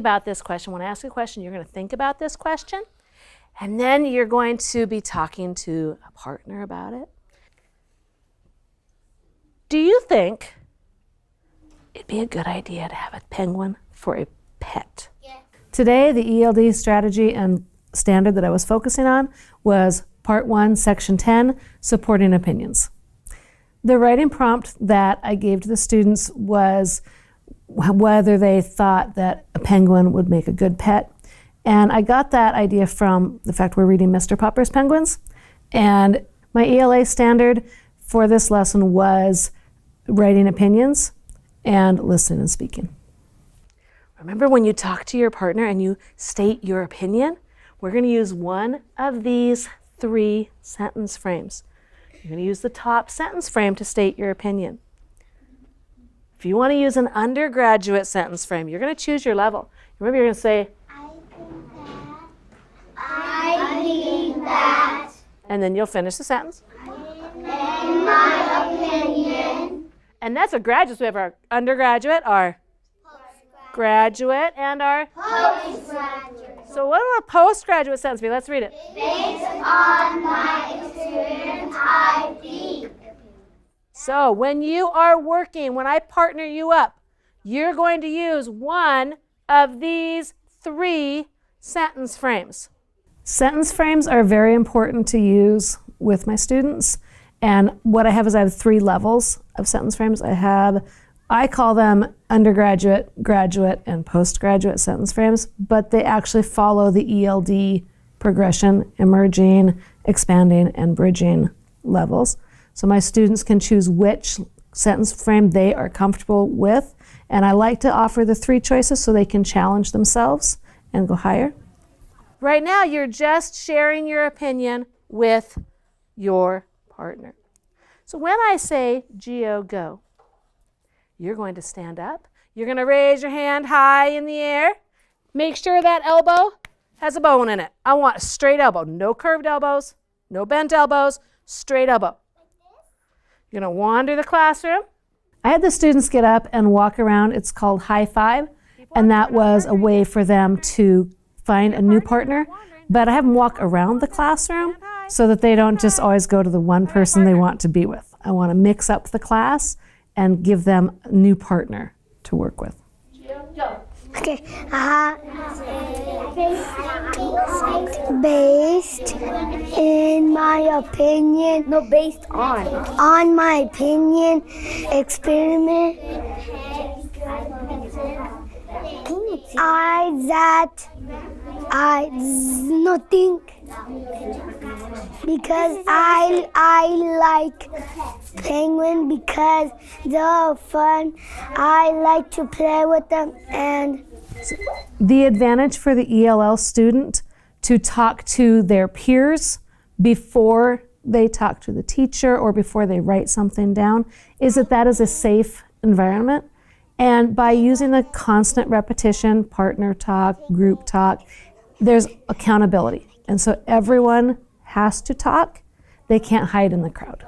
about this question. When I ask a question, you're going to think about this question, and then you're going to be talking to a partner about it. Do you think it'd be a good idea to have a penguin for a pet? Yeah. Today, the ELD strategy and standard that I was focusing on was Part 1, Section 10, Supporting Opinions. The writing prompt that I gave to the students was whether they thought that a penguin would make a good pet. And I got that idea from the fact we're reading Mr. Popper's Penguins. And my ELA standard for this lesson was writing opinions and listening and speaking. Remember when you talk to your partner and you state your opinion? We're going to use one of these 3 sentence frames. You're going to use the top sentence frame to state your opinion. If you want to use an undergraduate sentence frame, you're going to choose your level. Remember, you're going to say, I think that. And then you'll finish the sentence. In my opinion. And that's a graduate. So we have our undergraduate, our graduate, and our postgraduate. So what will a postgraduate sentence be? Let's read it. Based on my experience, I think. So when you are working, when I partner you up, you're going to use one of these 3 sentence frames. Sentence frames are very important to use with my students. And what I have is I have 3 levels of sentence frames. I call them undergraduate, graduate, and postgraduate sentence frames, but they actually follow the ELD progression, emerging, expanding, and bridging levels. So my students can choose which sentence frame they are comfortable with, and I like to offer the 3 choices so they can challenge themselves and go higher. Right now, you're just sharing your opinion with your partner. So when I say, Geo, go, you're going to stand up. You're going to raise your hand high in the air. Make sure that elbow has a bone in it. I want a straight elbow. No curved elbows, no bent elbows, straight elbow. You're going to wander the classroom. I had the students get up and walk around. It's called high five, and that was a way for them to find a new partner. But I have them walk around the classroom so that they don't just always go to the one person they want to be with. I want to mix up the class and give them a new partner to work with. Okay. Based in my opinion. No, based on. On my opinion, experiment. I not think. Because I like penguin because they're fun. I like to play with them. And the advantage for the ELL student to talk to their peers before they talk to the teacher or before they write something down is that is a safe environment. And by using the constant repetition, partner talk, group talk, there's accountability. And so everyone has to talk. They can't hide in the crowd.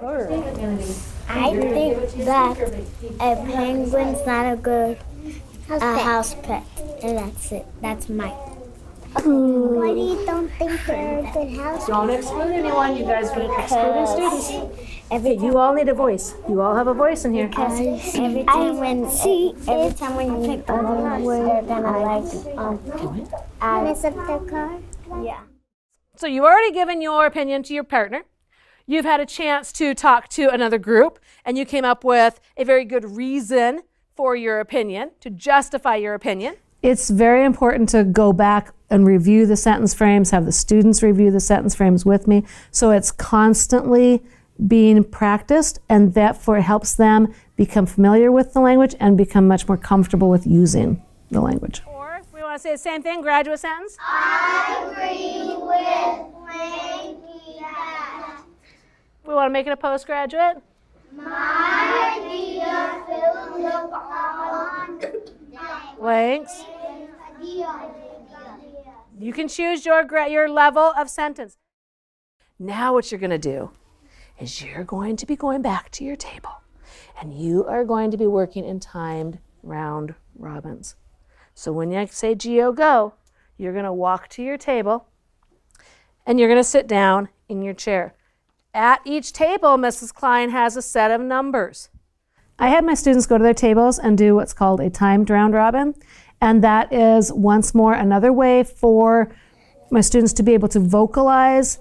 I think that a penguin's not a good house pet. And that's it. That's mine. Why do you don't think they're a good house pet? Don't exclude anyone. You guys are excluding students. Okay, you all need a voice. You all have a voice in here. Because every time when you pick the wrong word, they're gonna mess up the car. Yeah. So you've already given your opinion to your partner. You've had a chance to talk to another group, and you came up with a very good reason for your opinion, to justify your opinion. It's very important to go back and review the sentence frames, have the students review the sentence frames with me, so it's constantly being practiced, and therefore it helps them become familiar with the language and become much more comfortable with using the language. Or we want to say the same thing, graduate sentence. I agree with Frankie that. We want to make it a postgraduate. My idea fills on Blanks. You can choose your level of sentence. Now what you're going to do is you're going to be going back to your table, and you are going to be working in timed round robins. So when I say Geo, go, you're going to walk to your table and you're going to sit down in your chair. At each table, Mrs. Klein has a set of numbers. I had my students go to their tables and do what's called a timed round robin. And that is, once more, another way for my students to be able to verbalize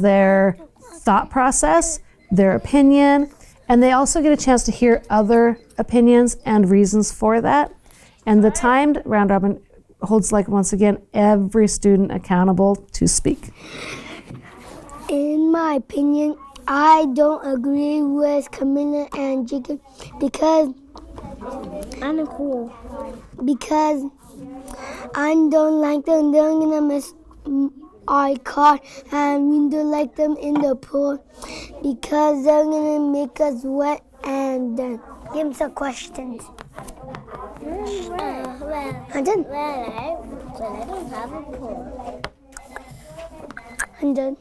their thought process, their opinion, and they also get a chance to hear other opinions and reasons for that. And the timed round robin holds, like, once again, every student accountable to speak. In my opinion, I don't agree with Camilla and Jacob because I'm cool. Because I don't like them. They're gonna miss our car, and we don't like them in the pool because they're gonna make us wet. And then give them some questions. I'm done. Well, I don't have a pool. I'm done.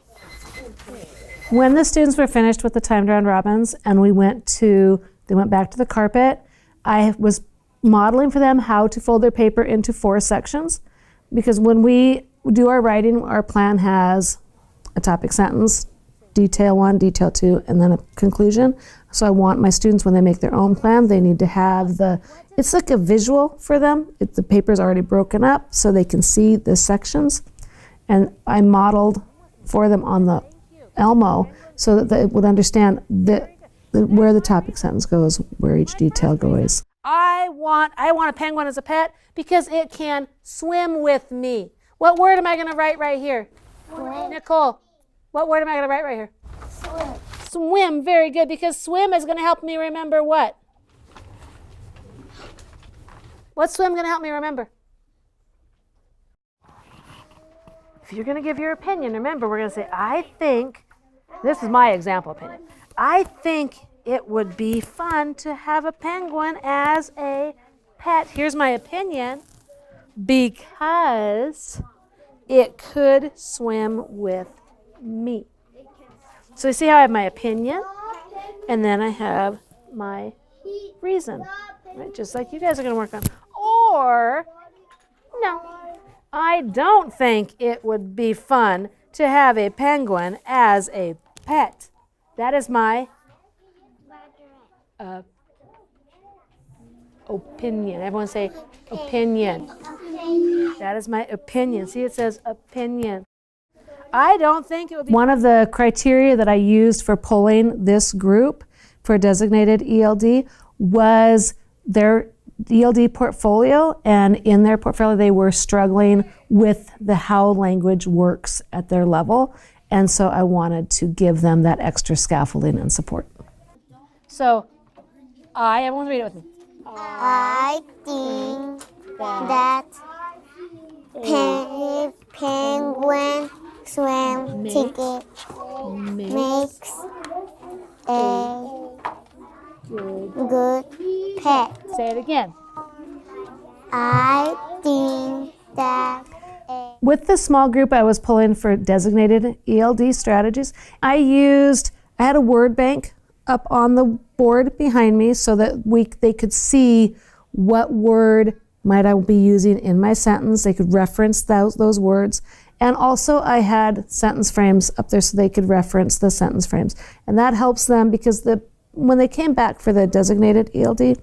When the students were finished with the timed round robins and they went back to the carpet, I was modeling for them how to fold their paper into 4 sections, because when we do our writing, our plan has a topic sentence, detail 1, detail 2, and then a conclusion. So I want my students, when they make their own plan, they need to have it's like a visual for them. The paper's already broken up so they can see the sections. And I modeled for them on the Elmo so that they would understand where the topic sentence goes, where each detail goes. I want a penguin as a pet because it can swim with me. What word am I going to write right here? Swim. Nicole, what word am I going to write right here? Swim. Swim, very good, because swim is going to help me remember what? What's swim going to help me remember? If you're going to give your opinion, remember, we're going to say, I think, this is my example opinion, I think it would be fun to have a penguin as a pet. Here's my opinion, because it could swim with me. So you see how I have my opinion, and then I have my reason, right? Just like you guys are going to work on. Or, no, I don't think it would be fun to have a penguin as a pet. That is my opinion. Everyone say opinion. That is my opinion. See, it says opinion. I don't think it would be. One of the criteria that I used for pulling this group for designated ELD was their ELD portfolio, and in their portfolio they were struggling with how language works at their level, and so I wanted to give them that extra scaffolding and support. So, everyone read it with me. I think that penguin swim ticket makes a good pet. Say it again. I think that with the small group I was pulling for designated ELD strategies, I had a word bank up on the board behind me so that they could see what word might I be using in my sentence. They could reference those words. And also I had sentence frames up there so they could reference the sentence frames. And that helps them because when they came back for the designated ELD,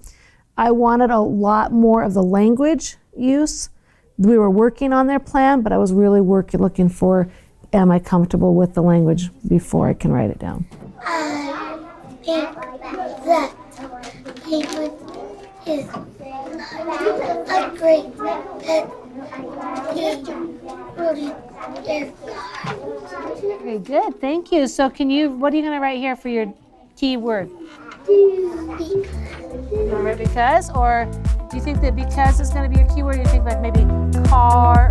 I wanted a lot more of the language use. We were working on their plan, but I was really looking for, am I comfortable with the language before I can write it down? I think that penguin is not a great pet. Very good, thank you. So what are you going to write here for your key word? You want to write because, or do you think that because is going to be your key word? You think like maybe car